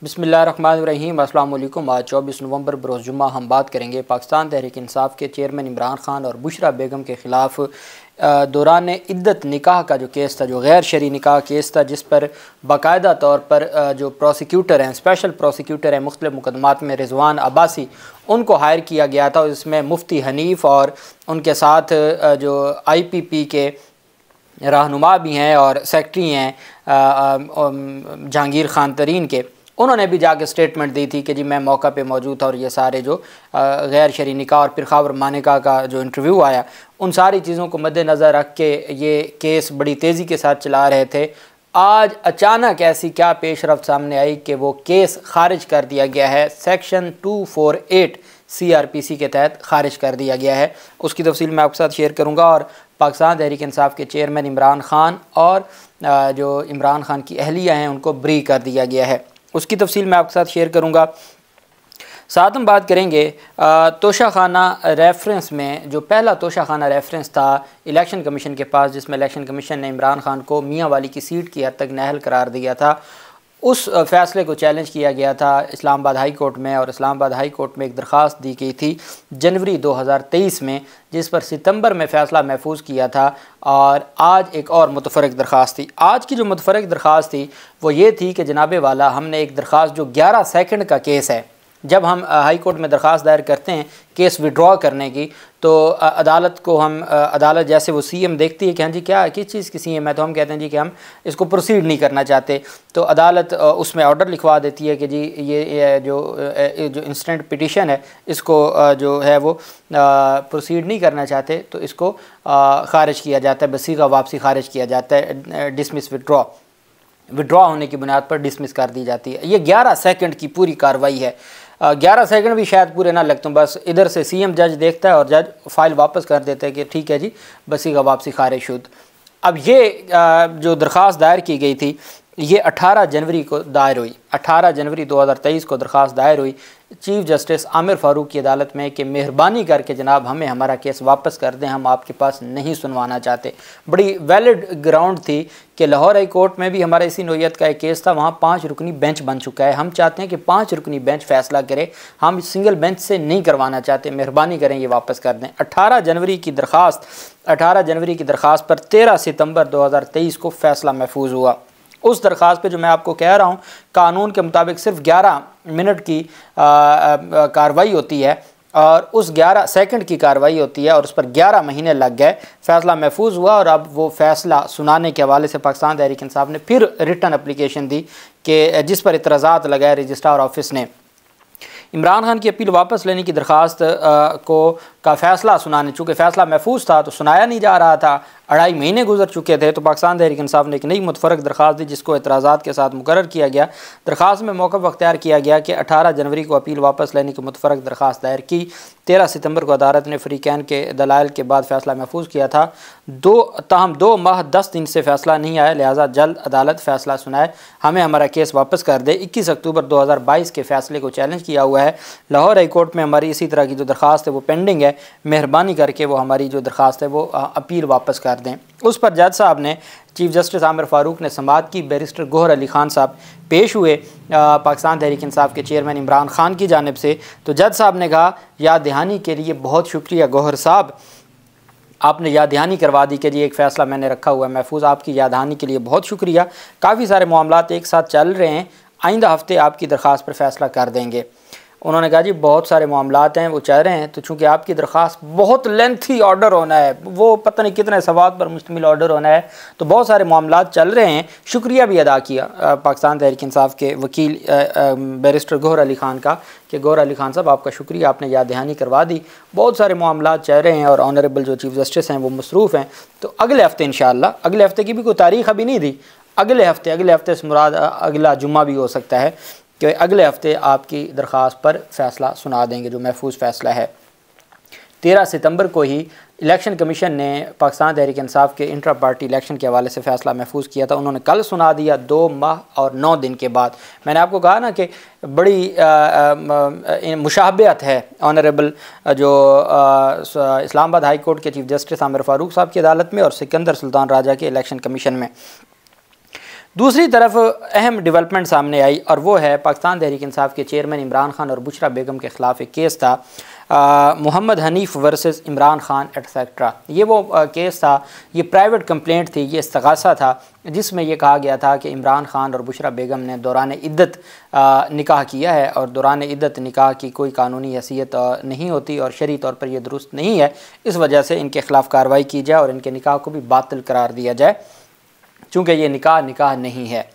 बिस्मिल्लाहिर्रहमानिर्रहीम। अस्सलाम वालेकुम। आज 24 नवंबर बरोज़ जुम्मा हम बात करेंगे पाकिस्तान तहरीक इंसाफ के चेयरमैन इमरान खान और बुशरा बेगम के ख़िलाफ़ दौरान इद्दत निकाह का जो केस था, जो गैर शरई निकाह केस था, जिस पर बाकायदा तौर पर जो प्रोसिक्यूटर हैं, स्पेशल प्रोसिक्यूटर हैं मुख्तलिफ़ मुकदमात में, रिजवान अब्बासी, उनको हायर किया गया था। इसमें मुफ्ती हनीफ़ और उनके साथ जो IPP के रहनुमा भी हैं और सेक्रेटरी हैं जहांगीर खान तरीन के, उन्होंने भी जाके स्टेटमेंट दी थी कि जी मैं मौका पे मौजूद था और ये सारे जो गैर शरई निकाह और पिरखावर मानिका का जो इंटरव्यू आया, उन सारी चीज़ों को मद्देनज़र रख के ये केस बड़ी तेज़ी के साथ चला रहे थे। आज अचानक ऐसी क्या पेशरफ्त सामने आई कि वो केस खारिज कर दिया गया है। सेक्शन 248 CRPC के तहत खारिज कर दिया गया है। उसकी तफसील मैं आपके साथ शेयर करूँगा। और पाकिस्तान तहरीक इंसाफ के चेयरमैन इमरान खान और जो इमरान खान की अहलिया हैं उनको ब्री कर दिया गया है, उसकी तफसील मैं आपके साथ शेयर करूँगा। साथ हम बात करेंगे तोशाखाना रेफरेंस में, जो पहला तोशाखाना रेफरेंस था इलेक्शन कमीशन के पास, जिसमें इलेक्शन कमीशन ने इमरान खान को मियाँ वाली की सीट की हद तक नाअहल करार दिया था। उस फ़ैसले को चैलेंज किया गया था इस्लामाबाद हाई कोर्ट में, और इस्लामाबाद हाई कोर्ट में एक दरख्वास्त दी गई थी जनवरी 2023 में, जिस पर सितंबर में फ़ैसला महफूज किया था। और आज एक और मुतफ़रक़ दरख्वास्त थी। आज की जो मुतफ़रक़ दरख्वास्त थी वो ये थी कि जनाबे वाला, हमने एक दरख्वास्त जो 11 सेकंड का केस है, जब हम हाई कोर्ट में दरख्वास्त दायर करते हैं केस विड्रॉ करने की, तो अदालत को हम अदालत जैसे वो CM देखती है कि हाँ जी क्या किस चीज़ की CM है, तो हम कहते हैं जी कि हम इसको प्रोसीड नहीं करना चाहते, तो अदालत उसमें ऑर्डर लिखवा देती है कि जी ये जो इंस्टेंट पिटीशन है, इसको जो है वो प्रोसीड नहीं करना चाहते, तो इसको ख़ारिज किया जाता है, बसीगा वापसी ख़ारिज किया जाता है, डिसमिस विड्रॉ होने की बुनियाद पर डिसमिस कर दी जाती है। ये 11 सेकंड की पूरी कार्रवाई है। 11 सेकंड भी शायद पूरे ना लगते, बस इधर से CM जज देखता है और जज फाइल वापस कर देता है कि ठीक है जी बसीगा वापसी खारिज शुद्ध। अब ये जो दरख्वास्त दायर की गई थी ये 18 जनवरी को दायर हुई, 18 जनवरी 2023 को दरख्वास्त दायर हुई चीफ़ जस्टिस आमिर फ़ारूक की अदालत में कि मेहरबानी करके जनाब हमें हमारा केस वापस कर दें, हम आपके पास नहीं सुनवाना चाहते। बड़ी वैलिड ग्राउंड थी कि लाहौर हाई कोर्ट में भी हमारा इसी नोयत का एक केस था, वहाँ 5 रुकनी बेंच बन चुका है। हम चाहते हैं कि 5 रुकनी बेंच फ़ैसला करे, हम सिंगल बेंच से नहीं करवाना चाहते, मेहरबानी करें ये वापस कर दें। 18 जनवरी की दरख्वास्त पर 13 सितंबर 2023 को फ़ैसला महफूज हुआ। उस दरख्वास्त पे जो मैं आपको कह रहा हूँ, कानून के मुताबिक सिर्फ 11 मिनट की कार्रवाई होती है और उस 11 सेकंड की कार्रवाई होती है, और उस पर 11 महीने लग गए। फ़ैसला महफूज हुआ और अब वो फ़ैसला सुनाने के हवाले से पाकिस्तान तहरीक इंसाफ ने फिर रिटर्न एप्लीकेशन दी कि जिस पर इतराज़ात लगाए रजिस्ट्रार ऑफिस ने। इमरान खान की अपील वापस लेने की दरख्वास्त का फ़ैसला सुनाने, चूँकि फ़ैसला महफूज था तो सुनाया नहीं जा रहा था, 2.5 महीने गुजर चुके थे, तो पाकिस्तान तहरीक इंसाफ ने एक नई मुतफ़रक़ दरख्वास्त दी जिसको एतराज़ात के साथ मुकर्रर किया गया। दरख्वास्त में मौक़िफ़ अख्तियार किया गया कि 18 जनवरी को अपील वापस लेने की मुतफ़रक़ दरख्वास्त दायर की। 13 सितंबर को अदालत ने फ़रीक़ैन के दलाइल के बाद फ़ैसला महफूज किया था। ताहम 2 माह 10 दिन से फ़ैसला नहीं आया, लिहाजा जल्द अदालत फ़ैसला सुनाए, हमें हमारा केस वापस कर दे। 21 अक्टूबर 2022 के फ़ैसले को चैलेंज किया हुआ है। लाहौर हाई कोर्ट में हमारी इसी तरह की जो दरख्वास्त है वो पेंडिंग है, मेहरबानी करके वो हमारी जो दरख्वास्त है वो अपील वापस कर दें। उस पर जज साहब ने, चीफ़ जस्टिस आमिर फ़ारूक ने समाअत की। बैरिस्टर गौहर अली ख़ान साहब पेश हुए पाकिस्तान तहरीक इंसाफ के चेयरमैन इमरान खान की जानिब से। तो जज साहब ने कहा, याद दहानी के लिए बहुत शुक्रिया गौहर साहब, आपने याद दहानी करवा दी कि जी एक फ़ैसला मैंने रखा हुआ है महफूज, आपकी याद दहानी के लिए बहुत शुक्रिया। काफ़ी सारे मामलात एक साथ चल रहे हैं, आइंदा हफ्ते आपकी दरख्वास्त पर फ़ैसला कर देंगे। उन्होंने कहा जी बहुत सारे मामलात हैं वो चाह रहे हैं, तो चूँकि आपकी दरख्वास्त बहुत लेंथी ऑर्डर होना है, वो पता नहीं कितने सवाल पर मुश्तमिल ऑर्डर होना है, तो बहुत सारे मामलात चल रहे हैं। शुक्रिया भी अदा किया पाकिस्तान तहरीक इंसाफ के वकील बैरिस्टर गौहर अली ख़ान का कि गौहर अली ख़ान साहब आपका शुक्रिया, आपने याद दहानी करवा दी। बहुत सारे मामलात चल रहे हैं और ऑनरेबल जो चीफ़ जस्टिस हैं वो मसरूफ़ हैं, तो अगले हफ़्ते इंशाअल्लाह, अगले हफ़्ते की भी कोई तारीख़ अभी नहीं दी, अगले हफ़्ते से मुराद अगला जुम्मा भी हो सकता है कि अगले हफ़्ते आपकी दरख्वास्त पर फ़ैसला सुना देंगे जो महफूज फ़ैसला है। 13 सितंबर को ही इलेक्शन कमीशन ने पाकिस्तान तहरीक इंसाफ के इंट्रा पार्टी इलेक्शन के हवाले से फ़ैसला महफूज किया था, उन्होंने कल सुना दिया 2 माह और 9 दिन के बाद। मैंने आपको कहा ना कि बड़ी मुशाबहत है ऑनरेबल जो इस्लामाबाद हाई कोर्ट के चीफ़ जस्टिस आमिर फ़ारूक साहब की अदालत में और सिकंदर सुल्तान राजा के इलेक्शन कमीशन में। दूसरी तरफ अहम डेवलपमेंट सामने आई और वो है पाकिस्तान तहरीक इंसाफ के चेयरमैन इमरान खान और बुशरा बेगम के ख़िलाफ़ एक केस था, मोहम्मद हनीफ वर्सेस इमरान खान एटसेट्रा। ये वो केस था, ये प्राइवेट कंप्लेंट थी, ये इस्तग़ासा था जिसमें ये कहा गया था कि इमरान खान और बुशरा बेगम ने दौरान इद्दत निकाह किया है और दौरान इद्दत निकाह की कोई कानूनी हैसियत नहीं होती और शरई तौर पर यह दुरुस्त नहीं है। इस वजह से इनके ख़िलाफ़ कार्रवाई की जाए और इनके निकाह को भी बातिल करार दिया जाए, चूँकि ये निकाह नहीं है।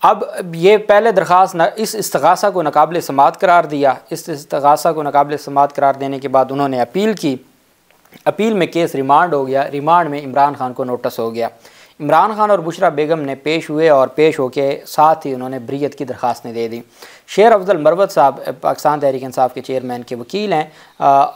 अब ये पहले दरख्वास्त इस इस्तग़ासा को नाक़ाबिल समाअत करार दिया। इस इस्तग़ासा को नाक़ाबिल समाअत करार देने के बाद उन्होंने अपील की। अपील में केस रिमांड हो गया। रिमांड में इमरान खान को नोटिस हो गया। इमरान खान और बुशरा बेगम ने पेश हुए और पेश होके साथ ही उन्होंने बरीयत की दरख्वास्तें दे दी। शेर अफजल मरवत साहब पाकिस्तान तहरीक इंसाफ के चेयरमैन के वकील हैं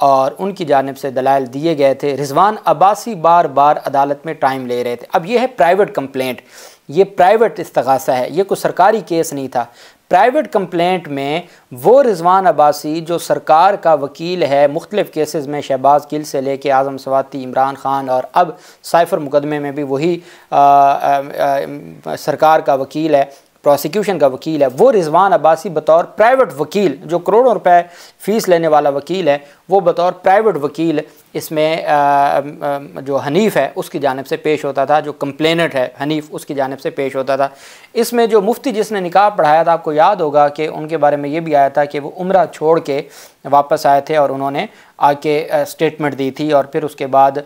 और उनकी जानिब से दलाइल दिए गए थे। रिजवान अब्बासी बार बार अदालत में टाइम ले रहे थे। अब ये है प्राइवेट कंप्लेंट, ये प्राइवेट इस्तग़ासा है, ये कोई सरकारी केस नहीं था। प्राइवेट कंप्लेंट में वो रिजवान अब्बासी जो सरकार का वकील है मुख्तलिफ़ केसेस में, शहबाज गिल से लेके आज़म सवाती, इमरान खान और अब साइफ़र मुकदमे में भी वही सरकार का वकील है, प्रोसिक्यूशन का वकील है, वो रिजवान अब्बासी बतौर प्राइवेट वकील, जो करोड़ों रुपए फ़ीस लेने वाला वकील है, वो बतौर प्राइवेट वकील इसमें जो हनीफ है उसकी जानिब से पेश होता था, जो कंप्लेनेंट है हनीफ उसकी जानिब से पेश होता था। इसमें जो मुफ्ती जिसने निकाह पढ़ाया था, आपको याद होगा कि उनके बारे में ये भी आया था कि वो उम्रा छोड़ के वापस आए थे और उन्होंने आके स्टेटमेंट दी थी और फिर उसके बाद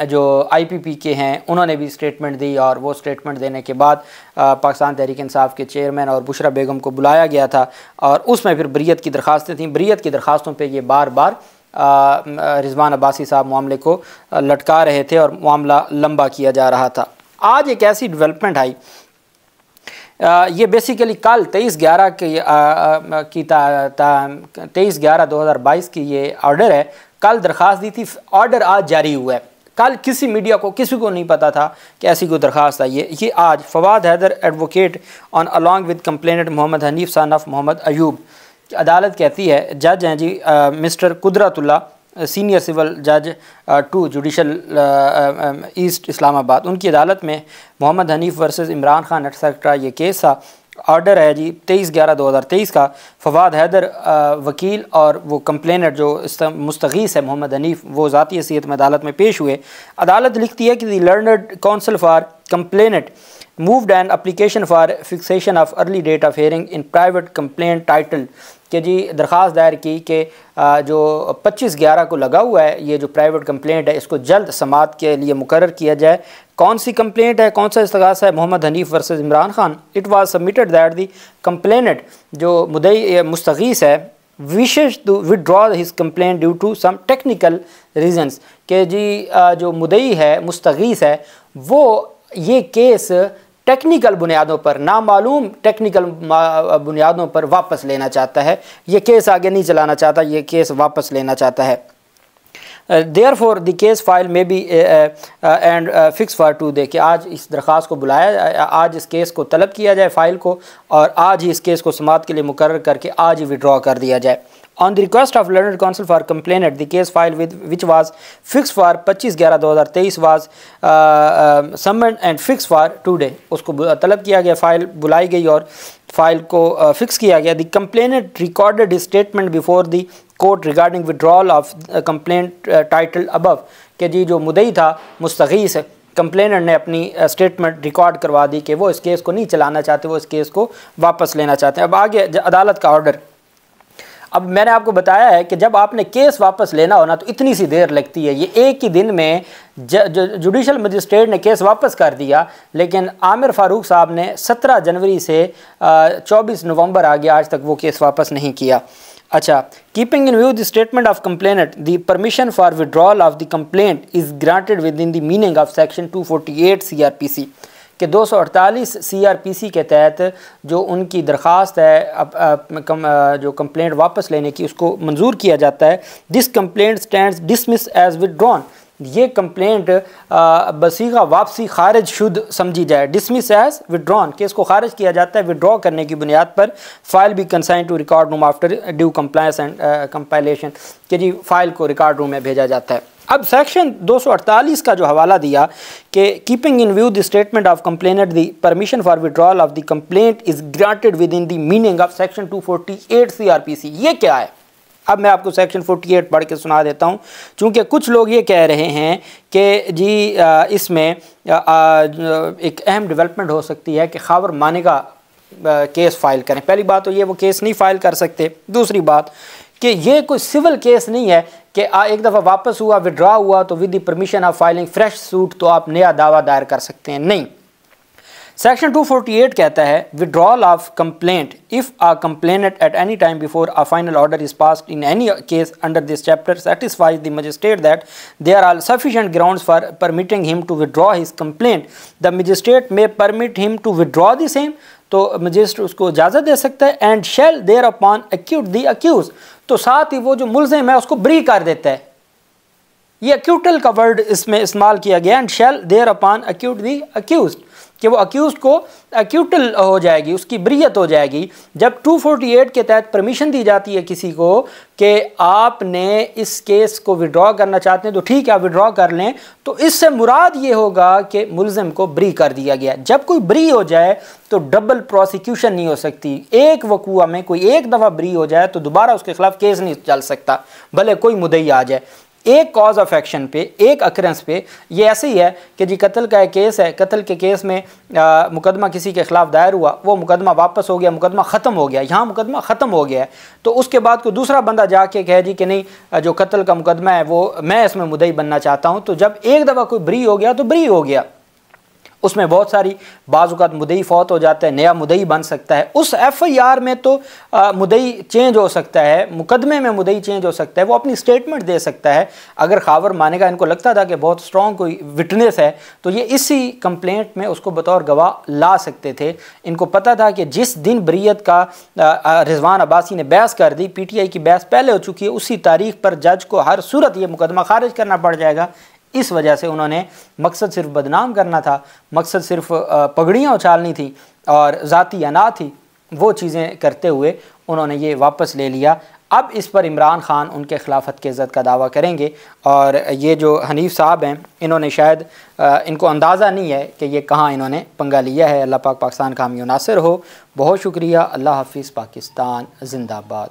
जो IPP के हैं उन्होंने भी स्टेटमेंट दी और वो स्टेटमेंट देने के बाद पाकिस्तान तहरीक इंसाफ के चेयरमैन और बुशरा बेगम को बुलाया गया था और उसमें फिर बरीयत की दरख्वास्तें थीं। बरीयत की दरख्वास्तों पे ये बार बार रिजवान अब्बासी साहब मामले को लटका रहे थे और मामला लंबा किया जा रहा था। आज एक ऐसी डेवलपमेंट आई, ये बेसिकली कल 23/11/2022 की ये ऑर्डर है। कल दरख्वास्त दी थी, ऑर्डर आज जारी हुआ है। कल किसी मीडिया को किसी को नहीं पता था कि ऐसी कोई दरख्वास्त आई है। ये आज Fawad Haider advocate on along with complainant Mohammad Hanif son of Mohammad Ayub, अदालत कहती है, जज हैं जी मिस्टर कुदरतुल्ला, सीनियर सिविल जज 2 जुडिशल ईस्ट इस्लामाबाद, उनकी अदालत में मोहम्मद हनीफ वर्सेस इमरान खान एटसेट्रा ये केस था। ऑर्डर है जी 23/11/2023 का। फवाद हैदर वकील और वो कंप्लेनर जो मुस्तगीस है मोहम्मद हनीफ, वो ज़ाती हैसियत में अदालत में पेश हुए। अदालत लिखती है कि the learned counsel for complainant moved an application for fixation of early date of hearing in private complaint title, कि जी दरख्वास्त दायर की कि जो 25/11 को लगा हुआ है ये जो प्राइवेट कंप्लेंट है इसको जल्द समाअत के लिए मुकर्रर किया जाए। कौन सी कंप्लेंट है, कौन सा इस्तग़ासा है? Mohammad Hanif versus Imran Khan. It was submitted that the complainant जो मुदई मुस्तगीस है wishes to withdraw his complaint due to some technical reasons, कि जी जो मुदई है मुस्तगीस है वो ये केस टेक्निकल बुनियादों पर, नामालूम टेक्निकल बुनियादों पर वापस लेना चाहता है। ये केस आगे नहीं चलाना चाहता, ये केस वापस लेना चाहता है। Therefore the case file may be and fix for today, कि आज इस दरख्वास्त को बुलाया, आज इस केस को तलब किया जाए फाइल को और आज ही इस केस को समाअत के लिए मुकर्रर करके आज ही विड्रॉ कर दिया जाए। On the request of learned counsel for complainant, the case file which was fixed for 25/11/2023 was summoned and fixed for today. उसको तलब किया गया, फ़ाइल बुलाई गई और फाइल को फिक्स किया गया। The complainant recorded his statement before the court regarding withdrawal of complaint title above, कि जी जो मुदई था मुस्तगीस कंप्लेनेंट ने अपनी स्टेटमेंट रिकॉर्ड करवा दी कि वो इस केस को नहीं चलाना चाहते, वो इस केस को वापस लेना चाहते हैं। अब आगे अदालत का ऑर्डर। अब मैंने आपको बताया है कि जब आपने केस वापस लेना हो ना तो इतनी सी देर लगती है। ये एक ही दिन में जुडिशल मजिस्ट्रेट ने केस वापस कर दिया, लेकिन आमिर फ़ारूक साहब ने 17 जनवरी से 24 नवंबर आ गया, आज तक वो केस वापस नहीं किया। अच्छा, keeping in view the statement of complainant, the permission for withdrawal of the complaint is granted with in the meaning of section 248 CRPC, कि 248 CRPC के तहत जो उनकी दरख्वास्त है जो कंप्लेंट वापस लेने की उसको मंजूर किया जाता है। This complaint stands dismissed as withdrawn, ये कंप्लेंट बसीगा वापसी खारिज शुद्ध समझी जाए। डिसमिस एज विदड्रॉन, केस को खारिज किया जाता है विदड्रॉ करने की बुनियाद पर। File be consign to record room after due compliance and compilation, कि जी फाइल को रिकॉर्ड रूम में भेजा जाता है। अब सेक्शन 248 का जो हवाला दिया कि keeping in view the statement of complainant the permission for withdrawal of the complaint is granted with in the meaning of section 248 CRPC। ये क्या है? अब मैं आपको सेक्शन 48 पढ़ के सुना देता हूँ, चूँकि कुछ लोग ये कह रहे हैं कि जी इसमें एक अहम डेवलपमेंट हो सकती है कि खावर मानेगा केस फाइल करें। पहली बात तो ये वो केस नहीं फाइल कर सकते। दूसरी बात कि ये कोई सिविल केस नहीं है कि एक दफ़ा वापस हुआ, विड्रॉ हुआ तो with the permission of filing fresh suit तो आप नया दावा दायर कर सकते हैं। नहीं, सेक्शन 248 कहता है withdrawal of complaint if a complainant at any time before a final order is passed in any case under this chapter satisfies the magistrate that there are sufficient grounds for permitting him to withdraw his complaint the magistrate may permit him to withdraw the same. तो magistrate उसको इजाज़त दे सकता है। And shall thereupon acquit the accused, तो साथ ही वो जो मुल्ज़िम है उसको ब्री कर देता है। ये अक्यूटल का वर्ड इसमें इस्तेमाल किया गया। And shall thereupon acquit the accused, कि वो अक्यूज को अक्यूटल हो जाएगी, उसकी ब्रियत हो जाएगी। जब 248 के तहत परमिशन दी जाती है किसी को कि आपने इस केस को विड्रॉ करना चाहते हैं तो ठीक है आप विड्रॉ कर लें, तो इससे मुराद ये होगा कि मुल्ज़िम को ब्री कर दिया गया। जब कोई ब्री हो जाए तो डबल प्रोसिक्यूशन नहीं हो सकती। एक वकूआ में कोई एक दफ़ा ब्री हो जाए तो दोबारा उसके खिलाफ केस नहीं चल सकता, भले कोई मुद्दई आ जाए। एक कॉज ऑफ एक्शन पे, एक अक्रेंस पे, ये ऐसे ही है कि जी कत्ल का एक केस है, कत्ल के केस में मुकदमा किसी के खिलाफ दायर हुआ, वो मुकदमा वापस हो गया, मुकदमा ख़त्म हो गया, यहाँ मुकदमा ख़त्म हो गया है, तो उसके बाद कोई दूसरा बंदा जाके कहे जी कि नहीं जो कत्ल का मुकदमा है वो मैं इसमें मुद्दई बनना चाहता हूँ, तो जब एक दफ़ा कोई ब्री हो गया तो ब्री हो गया। उसमें बहुत सारी बाज़ मुद्दई फौत हो जाता है, नया मुद्दई बन सकता है। उस FIR में तो मुद्दई चेंज हो सकता है, मुकदमे में मुद्दई चेंज हो सकता है, वो अपनी स्टेटमेंट दे सकता है। अगर खावर मानेगा, इनको लगता था कि बहुत स्ट्रॉन्ग कोई विटनेस है, तो ये इसी कंप्लेंट में उसको बतौर गवाह ला सकते थे। इनको पता था कि जिस दिन बरीयत का रिजवान अब्बासी ने बहस कर दी, PTI की बहस पहले हो चुकी है, उसी तारीख पर जज को हर सूरत ये मुकदमा खारिज करना पड़ जाएगा। इस वजह से उन्होंने मकसद सिर्फ बदनाम करना था, मकसद सिर्फ पगड़ियाँ उछालनी थी और ज़ाती अना थी, वो चीज़ें करते हुए उन्होंने ये वापस ले लिया। अब इस पर इमरान खान उनके खिलाफत के इज़्ज़त का दावा करेंगे। और ये जो हनीफ साहब हैं, इन्होंने शायद इनको अंदाज़ा नहीं है कि ये कहाँ इन्होंने पंगा लिया है। अल्लाह पाक पाकिस्तान का हामी नासिर हो। बहुत शुक्रिया। अल्लाह हाफिज़। पाकिस्तान जिंदाबाद।